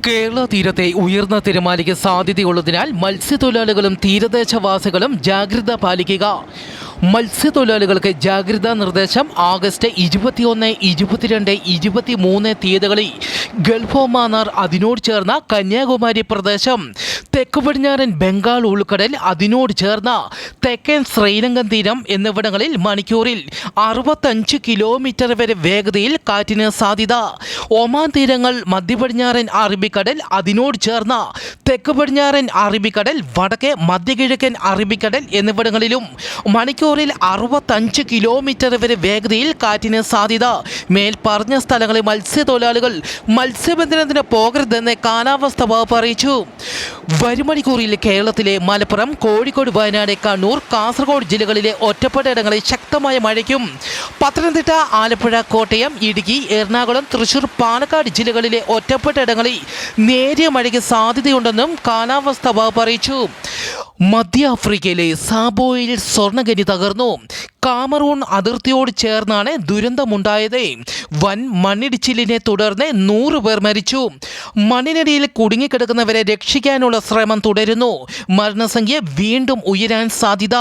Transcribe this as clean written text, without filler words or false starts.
കേരള തീരത്തെ ഉയർന്ന തിരമാലയ്ക്ക് സാധ്യതയുള്ളതിനാൽ മത്സ്യത്തൊഴിലാളികളും തീരദേശവാസികളും ജാഗ്രത പാലിക്കുക. മത്സ്യത്തൊഴിലാളികൾക്ക് ജാഗ്രതാ നിർദ്ദേശം. ആഗസ്റ്റ് 21, 22, 23 തീയതികളിൽ ഗൾഫ് ഓഫ് മാന്നാർ, അതിനോട് ചേർന്ന കന്യാകുമാരി പ്രദേശം, തെക്ക് പടിഞ്ഞാറൻ ബംഗാൾ ഉൾക്കടൽ, അതിനോട് ചേർന്ന തെക്കൻ ശ്രീലങ്കൻ തീരം എന്നിവിടങ്ങളിൽ മണിക്കൂറിൽ 65 കിലോമീറ്റർ വരെ വേഗതയിൽ കാറ്റിന് സാധ്യത. ഒമാൻ തീരങ്ങൾ, മധ്യപടിഞ്ഞാറൻ അറബിക്കടൽ, അതിനോട് ചേർന്ന തെക്ക് പടിഞ്ഞാറൻ അറബിക്കടൽ, വടക്കേ മധ്യകിഴക്കൻ അറബിക്കടൽ എന്നിവിടങ്ങളിലും മണിക്കൂറിൽ 65 കിലോമീറ്റർ വരെ വേഗതയിൽ കാറ്റിന് സാധ്യത. മേൽപ്പറഞ്ഞ സ്ഥലങ്ങളിൽ മത്സ്യത്തൊഴിലാളികൾ മത്സ്യബന്ധനത്തിന് പോകരുതെന്ന് കാലാവസ്ഥാ വകുപ്പ് അറിയിച്ചു. വരും മണിക്കൂറിൽ കേരളത്തിലെ മലപ്പുറം, കോഴിക്കോട്, വയനാട്, കണ്ണൂർ, കാസർഗോഡ് ജില്ലകളിലെ ഒറ്റപ്പെട്ട ഇടങ്ങളിൽ ശക്തമായ മഴയ്ക്കും, പത്തനംതിട്ട, ആലപ്പുഴ, കോട്ടയം, ഇടുക്കി, എറണാകുളം, തൃശൂർ, പാലക്കാട് ജില്ലകളിലെ ഒറ്റപ്പെട്ട ഇടങ്ങളിൽ നേരിയ മഴയ്ക്ക് സാധ്യതയുണ്ടെന്നും കാലാവസ്ഥാ വകുപ്പ് അറിയിച്ചു. മധ്യ ആഫ്രിക്കയിലെ സാബോയിൽ സ്വർണ്ണഖനി തകർന്നു. കാമറൂൺ അതിർത്തിയോട് ചേർന്നാണ് ദുരന്തമുണ്ടായത്. വൻ മണ്ണിടിച്ചിലിനെ തുടർന്ന് 100 പേർ മരിച്ചു. മണ്ണിനടിയിൽ കുടുങ്ങിക്കിടക്കുന്നവരെ രക്ഷിക്കാനുള്ള ശ്രമം തുടരുന്നു. മരണസംഖ്യ വീണ്ടും ഉയരാൻ സാധ്യത.